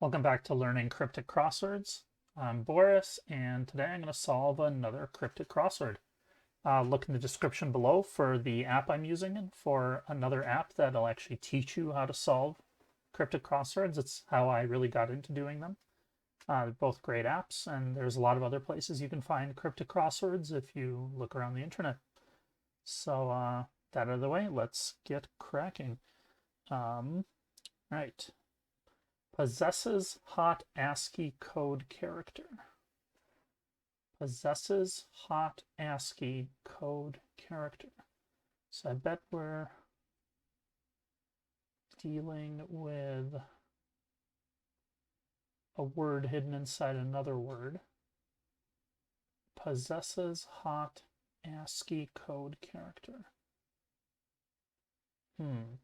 Welcome back to Learning Cryptic Crosswords. I'm Boris, and today I'm going to solve another cryptic crossword. Look in the description below for the app I'm using and for another app that'll actually teach you how to solve cryptic crosswords. It's how I really got into doing them. They're both great apps, and there's a lot of other places you can find cryptic crosswords if you look around the internet. So, that out of the way, let's get cracking. Right. Possesses hot ASCII code character. Possesses hot ASCII code character. So I bet we're dealing with a word hidden inside another word. Possesses hot ASCII code character. I'm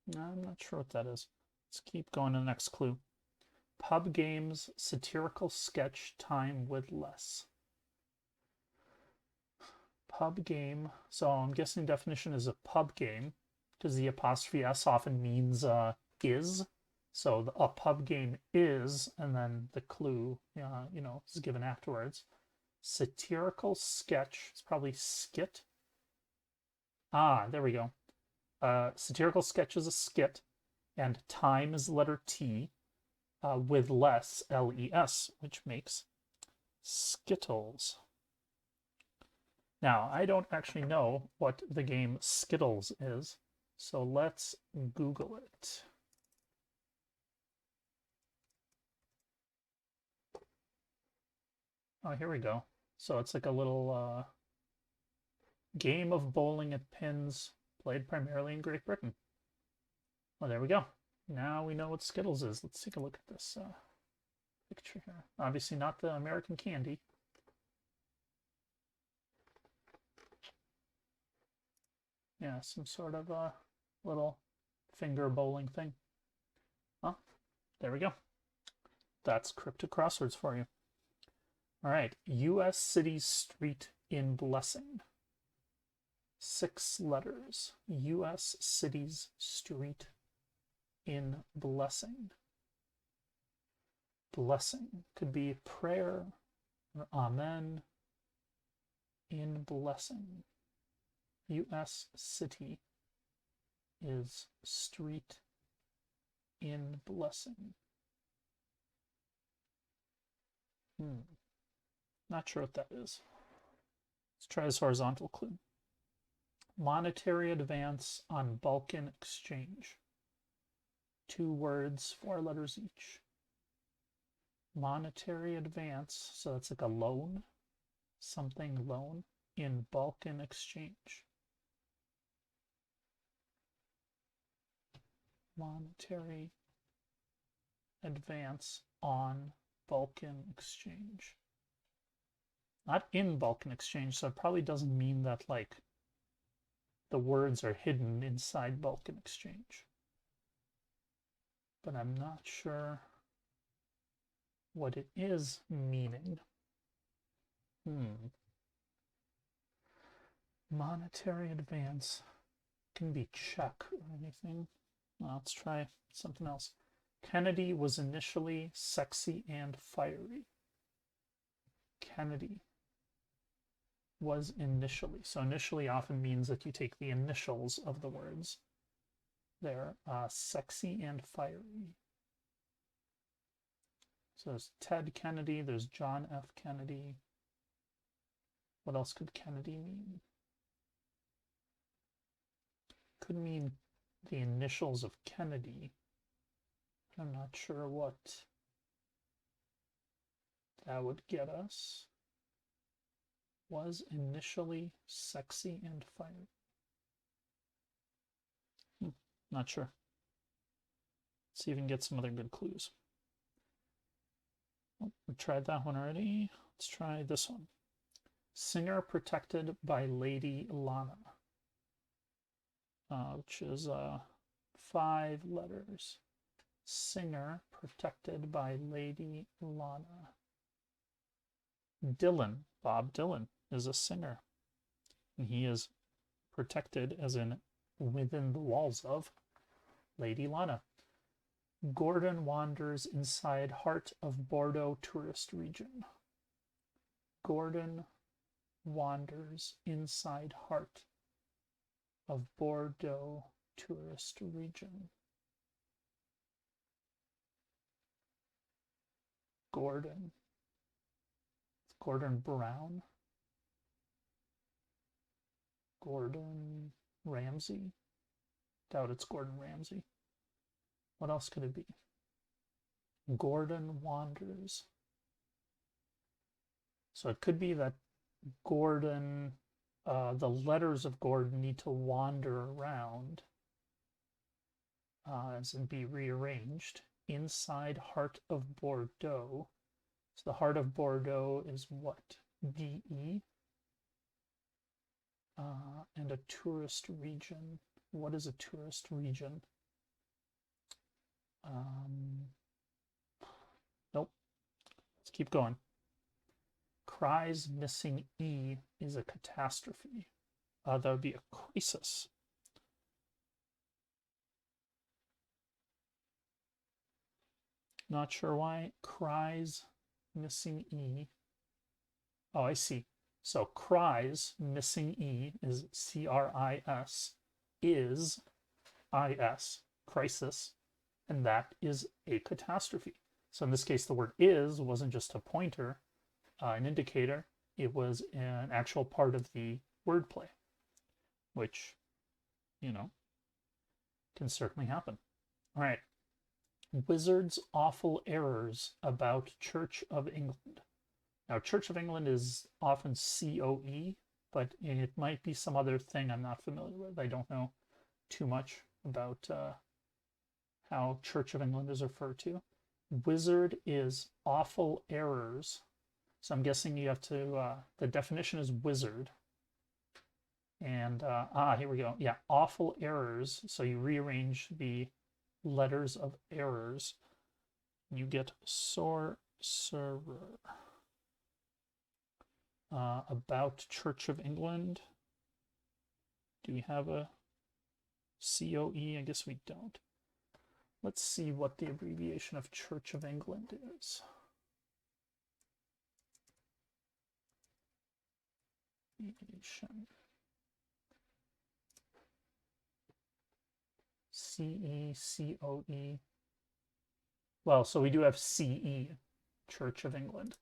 not sure what that is. Let's keep going to the next clue. Pub games, satirical sketch, time with less. Pub game. So I'm guessing the definition is a pub game because the apostrophe S often means is. So a pub game is, and then the clue, is given afterwards. Satirical sketch. It's probably skit. Ah, there we go. Satirical sketch is a skit, and time is the letter T, with less, L-E-S, which makes Skittles. Now, I don't actually know what the game Skittles is, so let's Google it. Oh, here we go. So it's like a little game of bowling at pins played primarily in Great Britain. Well, there we go. Now we know what Skittles is. Let's take a look at this picture here. Obviously not the American candy. Yeah, some sort of a little finger bowling thing. Oh, there we go. That's Cryptic Crosswords for you. All right, U.S. cities street in Blessing. 6 letters. U.S. cities street in Blessing. Blessing could be prayer or amen. In Blessing. U.S. city is street in Blessing. Not sure what that is. Let's try this horizontal clue. Monetary advance on Balkan exchange. 2 words, 4 letters each. Monetary advance, so that's like a loan, something loan in Balkan exchange. Monetary advance on Balkan exchange. Not in Balkan exchange, so it probably doesn't mean that like the words are hidden inside Balkan exchange. But I'm not sure what it is meaning. Monetary advance can be check or anything. Well, let's try something else. Kennedy was initially sexy and fiery. Kennedy was initially. So initially often means that you take the initials of the words. They're sexy and fiery. So there's Ted Kennedy, there's John F. Kennedy. What else could Kennedy mean? Could mean the initials of Kennedy. I'm not sure what that would get us. Was initially sexy and fiery. Not sure. Let's see if we can get some other good clues. Oh, we tried that one already. Let's try this one. Singer protected by Lady Lana. Which is 5 letters. Singer protected by Lady Lana. Dylan, Bob Dylan, is a singer. And he is protected as in within the walls of Lady Lana. Gordon wanders inside heart of Bordeaux tourist region. Gordon wanders inside heart of Bordeaux tourist region. Gordon. It's Gordon Brown. Gordon Ramsay. Doubt it's Gordon Ramsay. What else could it be? Gordon wanders. So it could be that Gordon, the letters of Gordon need to wander around, as in be rearranged, inside heart of Bordeaux. So the heart of Bordeaux is what? DE. And a tourist region. What is a tourist region? Nope. Let's keep going. Cries missing E is a catastrophe. That would be a crisis. Not sure why. Cries missing E. Oh, I see. So cries missing E is CRIS, is IS, crisis, and that is a catastrophe. So in this case, the word is wasn't just a pointer, an indicator. It was an actual part of the wordplay, which, you know, can certainly happen. All right. Wizard's awful errors about Church of England. Now, Church of England is often COE, but it might be some other thing I'm not familiar with. I don't know too much about how Church of England is referred to. Wizard is awful errors. So I'm guessing you have to, the definition is wizard. And, here we go. Yeah, awful errors. So you rearrange the letters of errors. You get sorcerer. About Church of England. Do we have a COE? I guess we don't. Let's see what the abbreviation of Church of England is. CECOE. Well, so we do have CE, Church of England.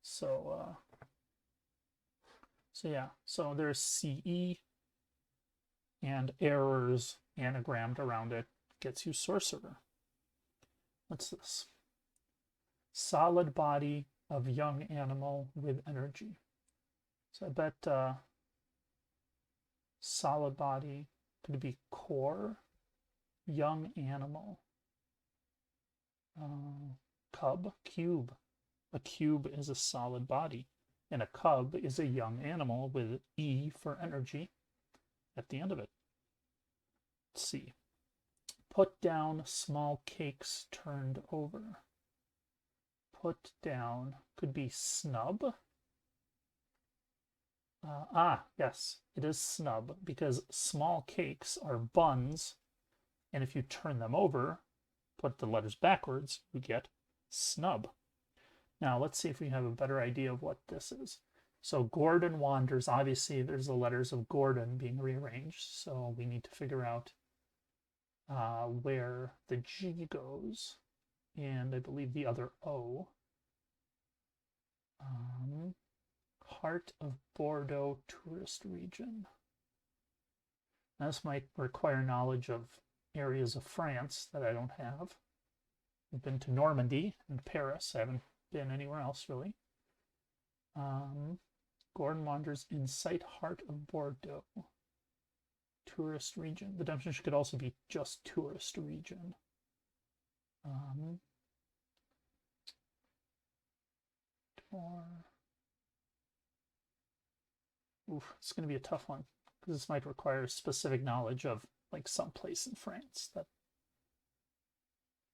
So, yeah, so there's CE and errors anagrammed around it gets you sorcerer. What's this? Solid body of young animal with energy. So I bet solid body could be core, young animal, cub, cube. A cube is a solid body, and a cub is a young animal with E for energy at the end of it. Let's see. Put down small cakes turned over. Put down could be snub. Yes, it is snub because small cakes are buns, and if you turn them over, put the letters backwards, you get snub. Now let's see if we have a better idea of what this is. So Gordon wanders, obviously there's the letters of Gordon being rearranged, so we need to figure out where the G goes, and I believe the other O. Heart of Bordeaux tourist region. Now, this might require knowledge of areas of France that I don't have. I've been to Normandy and Paris. I haven't been anywhere else really. Gordon wanders in sight heart of Bordeaux. Tourist region. The definition could also be just tourist region. It's going to be a tough one because this might require specific knowledge of like some place in France that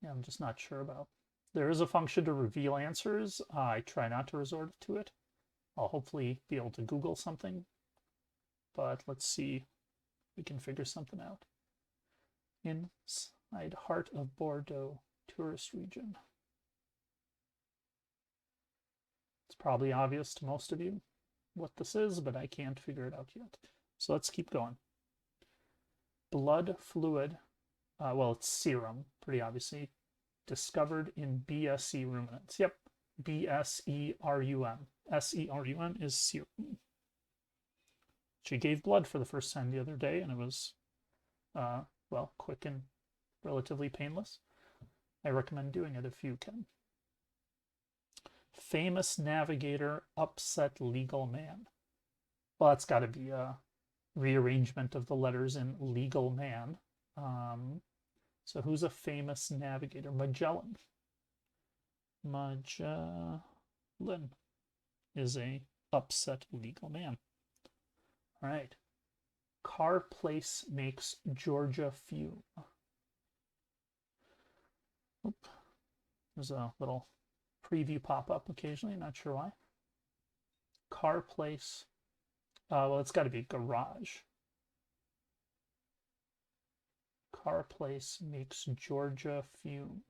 I'm just not sure about. There is a function to reveal answers. I try not to resort to it. I'll hopefully be able to Google something, but let's see if we can figure something out. In Right, heart of Bordeaux, tourist region. It's probably obvious to most of you what this is, but I can't figure it out yet. So let's keep going. Blood fluid, well, it's serum, pretty obviously, discovered in BSE ruminants. Yep, BSERUM. SERUM is serum. She gave blood for the first time the other day, and it was, well, quick and relatively painless. I recommend doing it if you can. Famous navigator upset legal man. Well, that's got to be a rearrangement of the letters in legal man. So who's a famous navigator? Magellan. Magellan is a upset legal man. All right. Car place makes Georgia fume. Oop. There's a little preview pop up occasionally, not sure why. Car place. Well, it's got to be garage. Car place makes Georgia fume.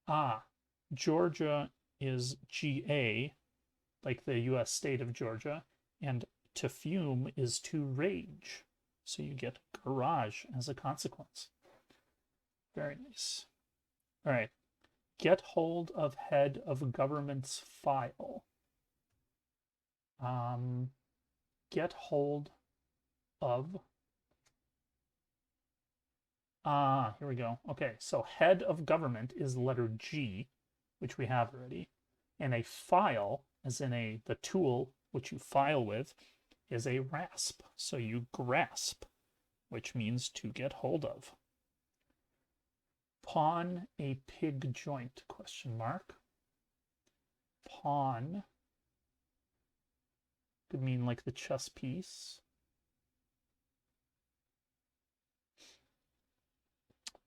Ah, Georgia is GA, like the US state of Georgia, and to fume is to rage. So you get garage as a consequence. Very nice. All right. Get hold of head of government's file. Get hold of. Here we go. Okay, so head of government is the letter G, which we have already. And a file, as in the tool which you file with, is a rasp. So you grasp, which means to get hold of. Pawn a pig joint, question mark. Pawn could mean like the chess piece.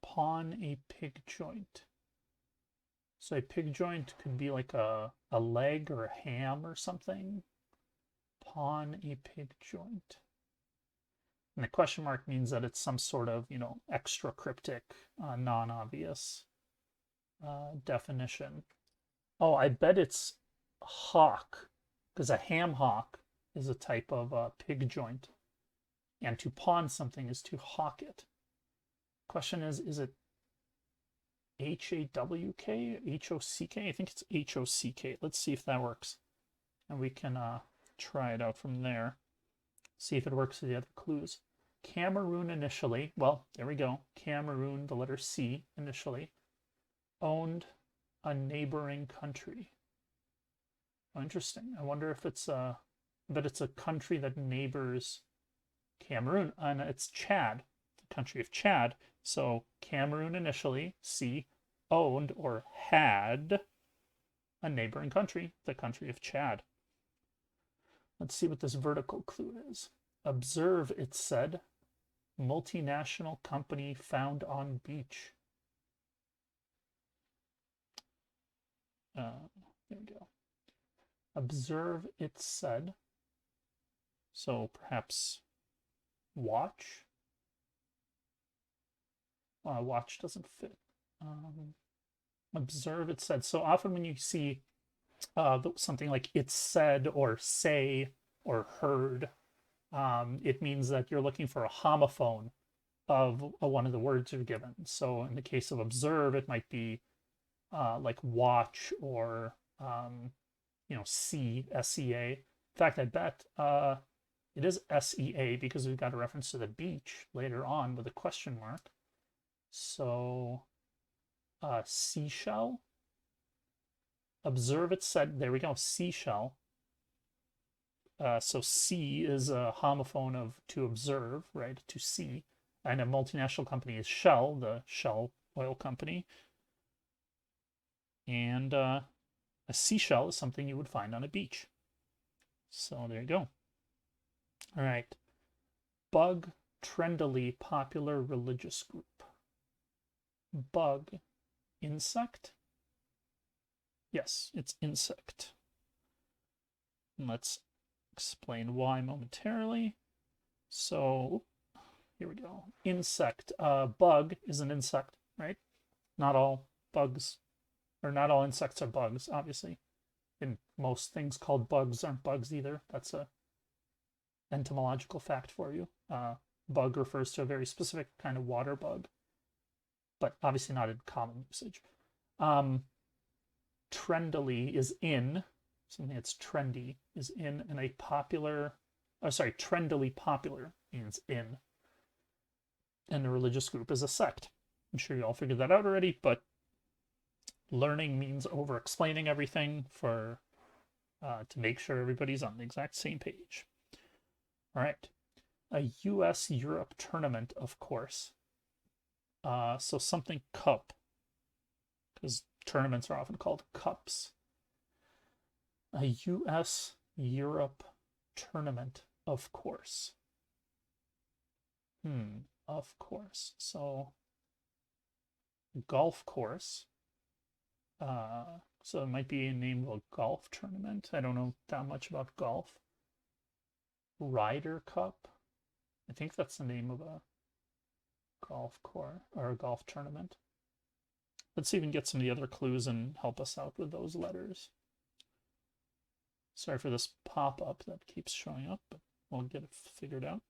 Pawn a pig joint. So a pig joint could be like a leg or a ham or something. Pawn a pig joint. And the question mark means that it's some sort of, extra cryptic, non-obvious definition. Oh, I bet it's hock, because a ham hock is a type of pig joint. And to pawn something is to hawk it. Question is it H-A-W-K, H-O-C-K? I think it's H-O-C-K. Let's see if that works. And we can try it out from there. See if it works with the other clues. Cameroon initially, well, there we go. Cameroon, the letter C initially, owned a neighboring country. Oh, interesting. I wonder if it's but it's a country that neighbors Cameroon, and it's Chad, the country of Chad. So Cameroon initially, C, owned or had a neighboring country, the country of Chad. Let's see what this vertical clue is. Observe, it said, multinational company found on beach. There we go. Observe, it said. So perhaps watch. Watch doesn't fit. Observe, it said. So often when you see something like it said or say or heard, it means that you're looking for a homophone of one of the words you're given. So in the case of observe, it might be like watch or see, S-E-A. In fact, I bet it is S-E-A because we've got a reference to the beach later on with a question mark. So seashell. Observe, it said, there we go, seashell. So see is a homophone of to observe, right, to see. And a multinational company is Shell, the Shell oil company. And a seashell is something you would find on a beach. So there you go. All right. Bug, trendily popular religious group. Bug, insect? Yes, it's insect. Let's explain why momentarily. So here we go. Insect. Bug is an insect, right? Not all bugs, or not all insects are bugs, obviously. And most things called bugs aren't bugs either. That's a entomological fact for you. Bug refers to a very specific kind of water bug, but obviously not in common usage. Trendily is in, something that's trendy is in a popular, trendily popular means in. And a religious group is a sect. I'm sure you all figured that out already, but learning means over-explaining everything for to make sure everybody's on the exact same page. All right. A US-Europe tournament, of course. So something cup, because tournaments are often called cups. A US-Europe tournament, of course. Of course. So golf course. So it might be a name of a golf tournament. I don't know that much about golf. Ryder Cup. I think that's the name of a golf course or a golf tournament. Let's see if we can get some of the other clues and help us out with those letters. Sorry for this pop-up that keeps showing up, but we'll get it figured out.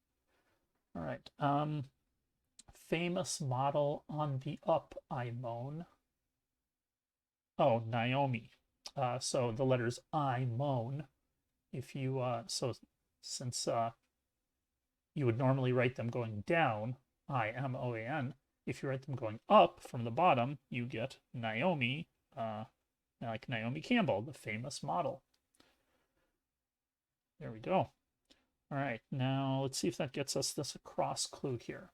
All right. Famous model on the up, I moan. Oh, Naomi. So the letters I moan. If you since you would normally write them going down, I-M-O-A-N. If you write them going up from the bottom, you get Naomi, like Naomi Campbell, the famous model. There we go. All right, now let's see if that gets us this across clue here.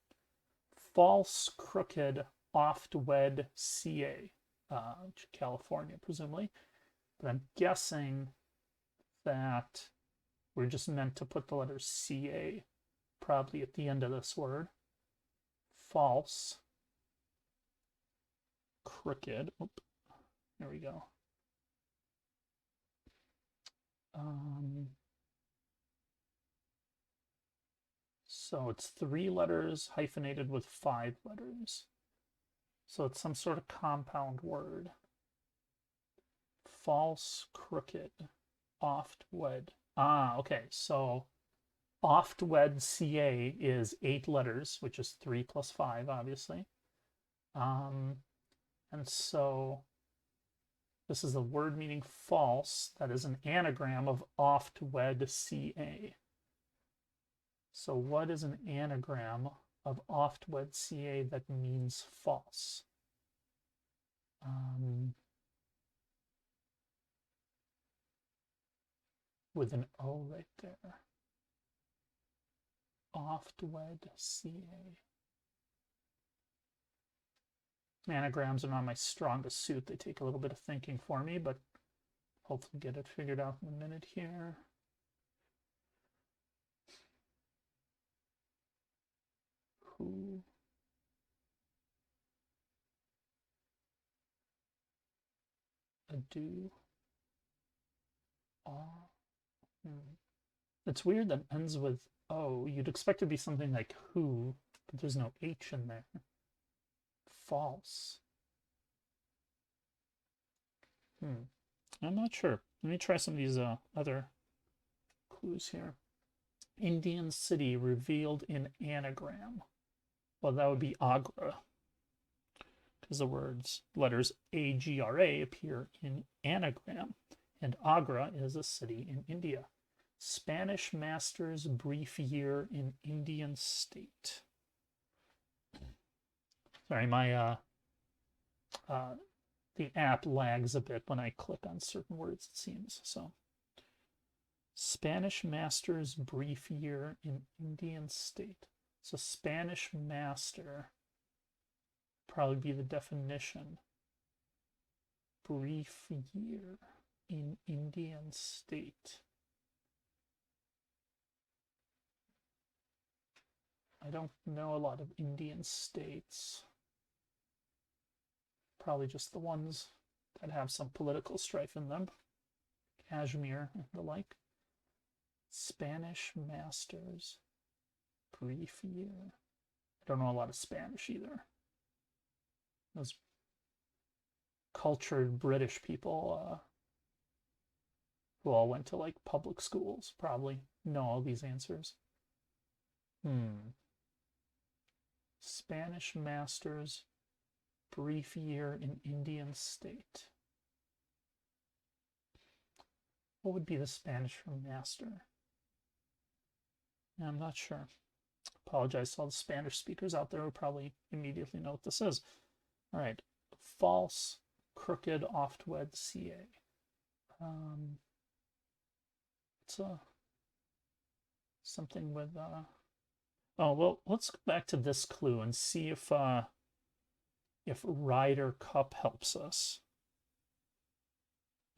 False, crooked, oft-wed CA. California, presumably. But I'm guessing that we're just meant to put the letter CA probably at the end of this word. False, crooked. Oop, there we go. So it's 3 letters hyphenated with 5 letters. So it's some sort of compound word. False, crooked, oft-wed. Okay. So oft-wed CA is 8 letters, which is 3 plus 5, obviously. And so this is the word meaning false. That is an anagram of oft-wed CA. So what is an anagram of oft-wed CA that means false? With an O right there. Oft-wed CA. Anagrams are not my strongest suit. They take a little bit of thinking for me, but hopefully get it figured out in a minute here. Who? A do? It's weird that ends with O. You'd expect it to be something like who, but there's no H in there. False. I'm not sure. Let me try some of these other clues here. Indian city revealed in anagram. Well, that would be Agra, because the letters A-G-R-A appear in anagram, and Agra is a city in India. Spanish master's brief year in Indian state. Sorry, my the app lags a bit when I click on certain words, it seems. So, Spanish master's brief year in Indian state. So Spanish master probably be the definition. Brief year in Indian state. I don't know a lot of Indian states. Probably just the ones that have some political strife in them. Kashmir and the like. Spanish masters. Brief year. don't know a lot of Spanish either. Those cultured British people who all went to like public schools probably know all these answers. Spanish masters, brief year in Indian state. What would be the Spanish for master? I'm not sure. Apologize to all the Spanish speakers out there who probably immediately know what this is. All right. False, crooked, oft-wed, CA. It's something with oh well, let's go back to this clue and see if Ryder Cup helps us.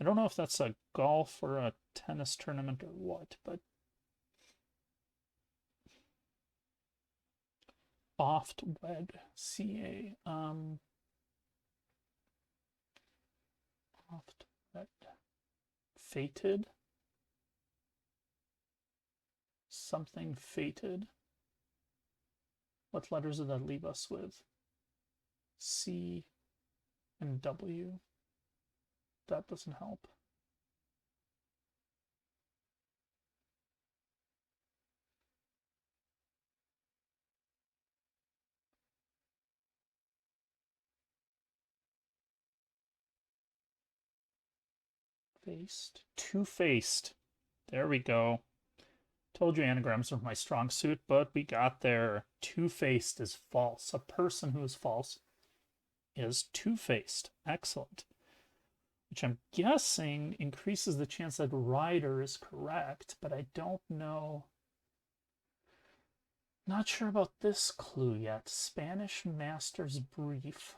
I don't know if that's a golf or a tennis tournament or what, but oft-wed, CA. Oft-wed, fated. Something fated. What letters did that leave us with? C and W. That doesn't help. Faced. Two-faced. There we go. Told you anagrams are my strong suit, but we got there. Two-faced is false. A person who is false is two-faced. Excellent. Which I'm guessing increases the chance that Ryder is correct, but I don't know. Not sure about this clue yet. Spanish master's brief.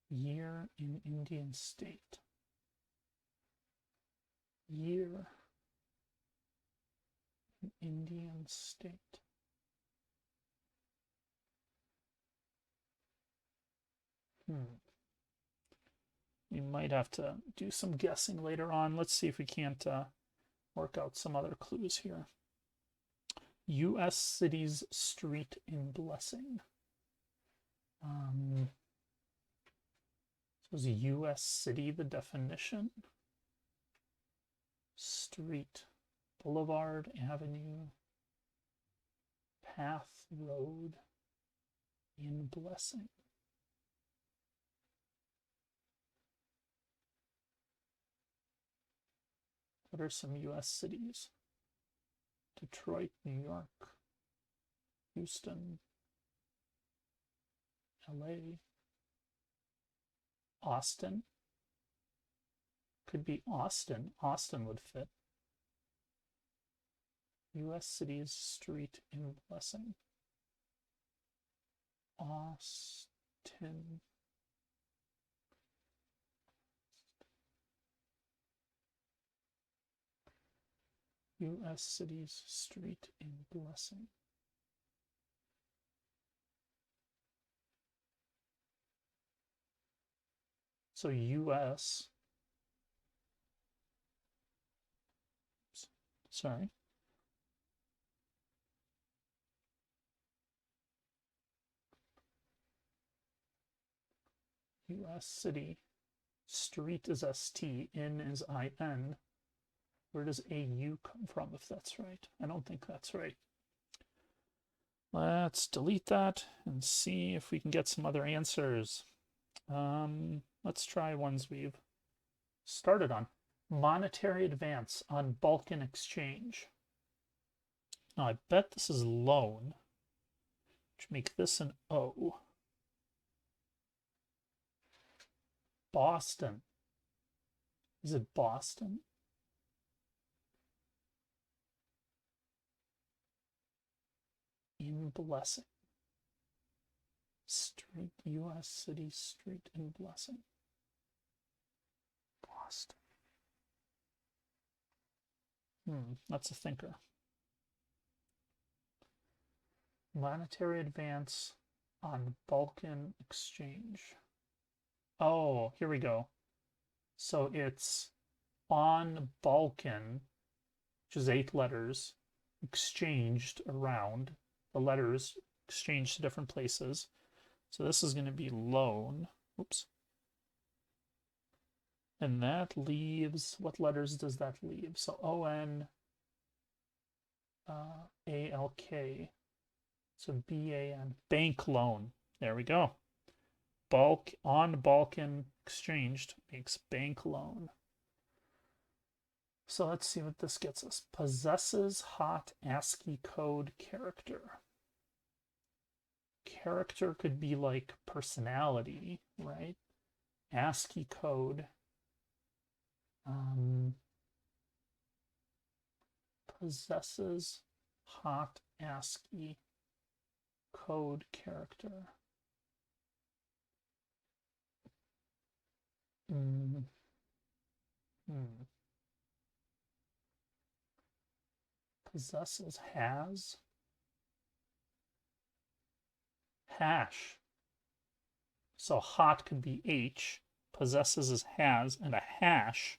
Year in Indian state. Year in Indian state. We might have to do some guessing later on. Let's see if we can't work out some other clues here. U.S. cities, street in Blessing. So is U.S. city the definition? Street, boulevard, avenue, path, road, in Blessing. What are some U.S. cities? Detroit, New York, Houston, LA, Austin. Could be Austin. Austin would fit. U.S. cities, street in Blessing. Austin. U.S. cities, street in Blessing. So U.S. Sorry. U.S. city, street is ST, in is IN. Where does AU come from, if that's right? I don't think that's right. Let's delete that and see if we can get some other answers. Let's try ones we've started on. Monetary advance on Balkan exchange. Now, I bet this is loan, which make this an O. Boston. Is it Boston? In Blessing. Street, U.S. city, street in Blessing. Boston. That's a thinker. Monetary advance on Balkan exchange. Oh, here we go. So it's on Balkan, which is 8 letters, exchanged around. The letters exchanged to different places. So this is going to be loan. Oops. And that leaves, what letters does that leave? So O-N, A-L-K. So B-A-N, bank loan. There we go. Bulk, on Balkan exchanged makes bank loan. So let's see what this gets us. Possesses hot ASCII code character. Character could be like personality, right? ASCII code. Possesses hot ASCII code character. Possesses has hash. So hot could be H, possesses is has, and a hash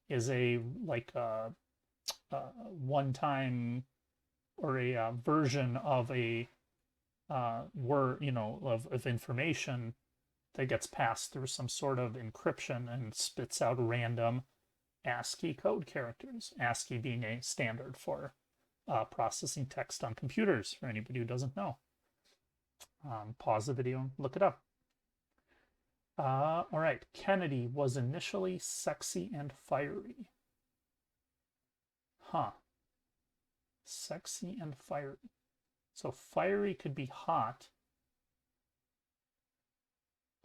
is a like a one-time or a version of a word, you know, of information that gets passed through some sort of encryption and spits out random ASCII code characters. ASCII being a standard for processing text on computers, for anybody who doesn't know. Pause the video and look it up. All right, Kennedy was initially sexy and fiery. Huh. Sexy and fiery. So fiery could be hot.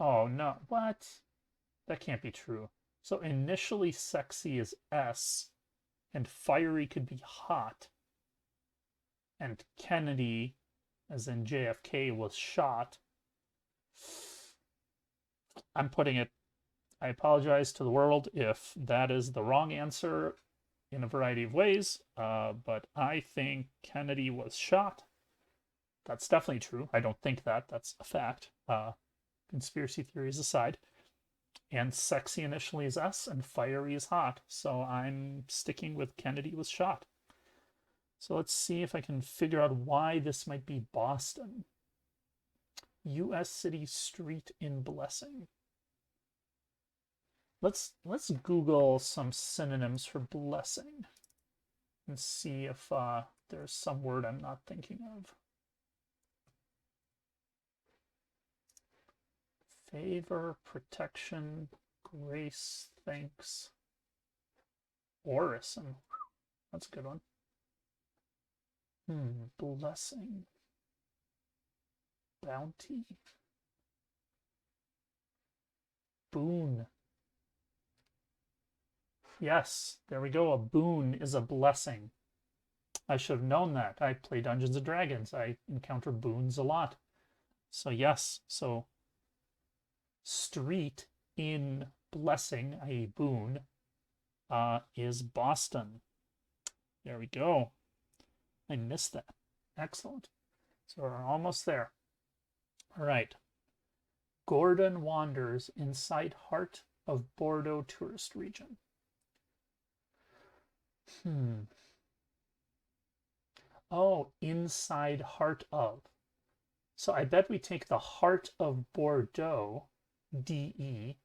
Oh, no. What? That can't be true. So initially sexy is S, and fiery could be hot. And Kennedy, as in JFK, was shot. I'm putting it, I apologize to the world if that is the wrong answer in a variety of ways, but I think Kennedy was shot. That's definitely true. I don't think that. That's a fact. Conspiracy theories aside. And sexy initially is S, and fiery is hot. So I'm sticking with Kennedy was shot. So let's see if I can figure out why this might be Boston. U.S. city street in Blessing. Let's Google some synonyms for blessing and see if there's some word I'm not thinking of. Favor, protection, grace, thanks, orison. That's a good one. Blessing, bounty, boon. Yes, there we go. A boon is a blessing. I should have known that. I play Dungeons and Dragons. I encounter boons a lot. So yes, so street in Blessing, i.e. boon, is Boston. There we go. I missed that. Excellent. So we're almost there. All right. Gordon wanders inside heart of Bordeaux tourist region. Oh, inside heart of. So I bet we take the heart of Bordeaux, DE,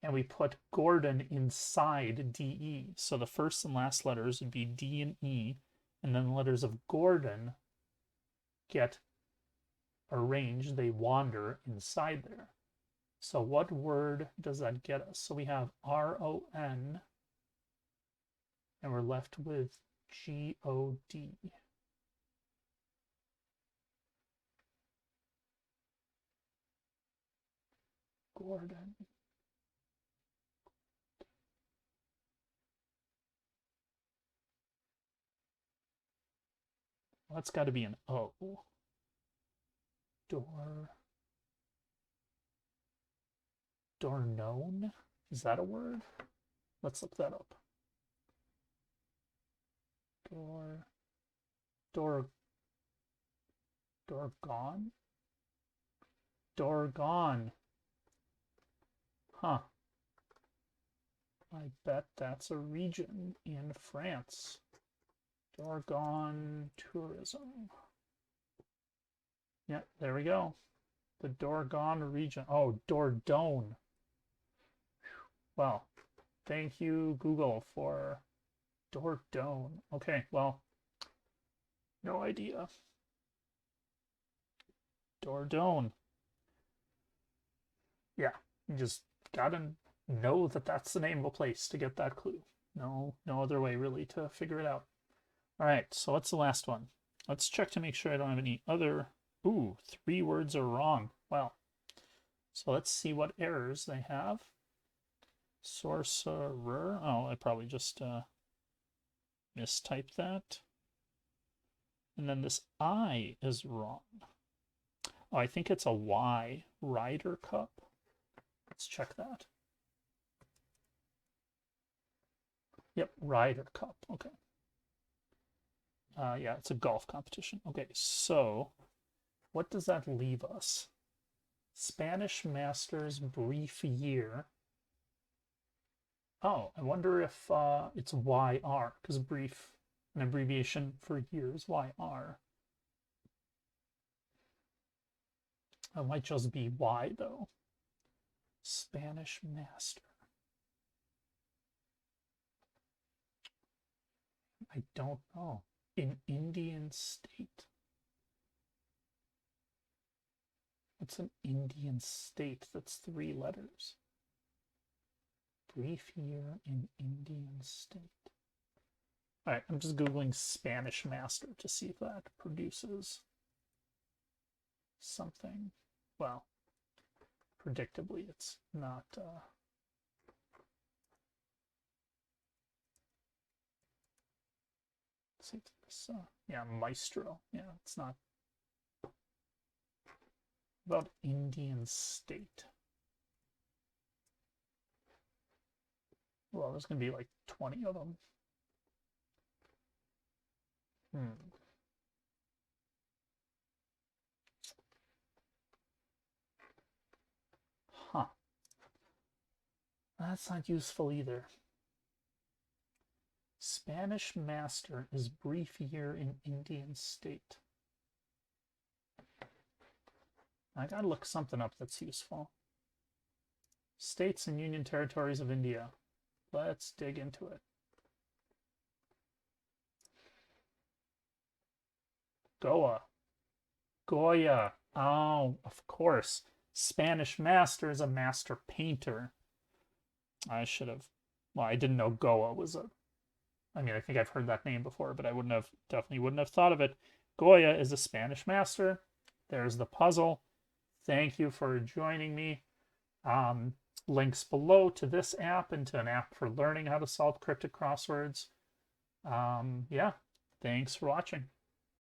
and we put Gordon inside DE. So the first and last letters would be D and E, and then the letters of Gordon get arranged. They wander inside there. So what word does that get us? So we have R-O-N, and we're left with G-O-D. Gordon. Well, that's got to be an O. Dornone? Is that a word? Let's look that up. Dorgon? Dorgon. Huh. I bet that's a region in France. Dorgon tourism. Yeah, there we go. The Dordogne region. Oh, Dordogne. Well, thank you, Google, for Dordogne. Okay, well, no idea. Dordogne. Yeah, you just gotta know that that's the name of a place to get that clue. No other way really to figure it out. All right, so what's the last one? Let's check to make sure I don't have any other. Ooh, 3 words are wrong. Well, so let's see what errors they have. Sorcerer. Oh, I probably just mistyped that. And then this I is wrong. Oh, I think it's a Y. Ryder Cup. Let's check that. Yep, Ryder Cup. Okay. Yeah, it's a golf competition. Okay, so what does that leave us? Spanish Masters brief year. Oh, I wonder if it's YR, because brief, an abbreviation for years, YR. It might just be Y, though. Spanish Master. I don't know. In Indian state. What's an Indian state that's 3 letters? Brief year in Indian state. All right, I'm just Googling Spanish Master to see if that produces something. Well, predictably, it's not. Let's see this. Yeah, Maestro. Yeah, it's not. About Indian state. Well, there's going to be like 20 of them. Huh. That's not useful either. Spanish Master is brief year in Indian state. I gotta look something up that's useful. States and Union Territories of India. Let's dig into it. Goa. Goya. Oh, of course. Spanish Master is a master painter. I should have. Well, I didn't know Goa was a. I mean, I think I've heard that name before, but I definitely wouldn't have thought of it. Goya is a Spanish master. There's the puzzle. Thank you for joining me. Links below to this app and to an app for learning how to solve cryptic crosswords. Yeah, thanks for watching.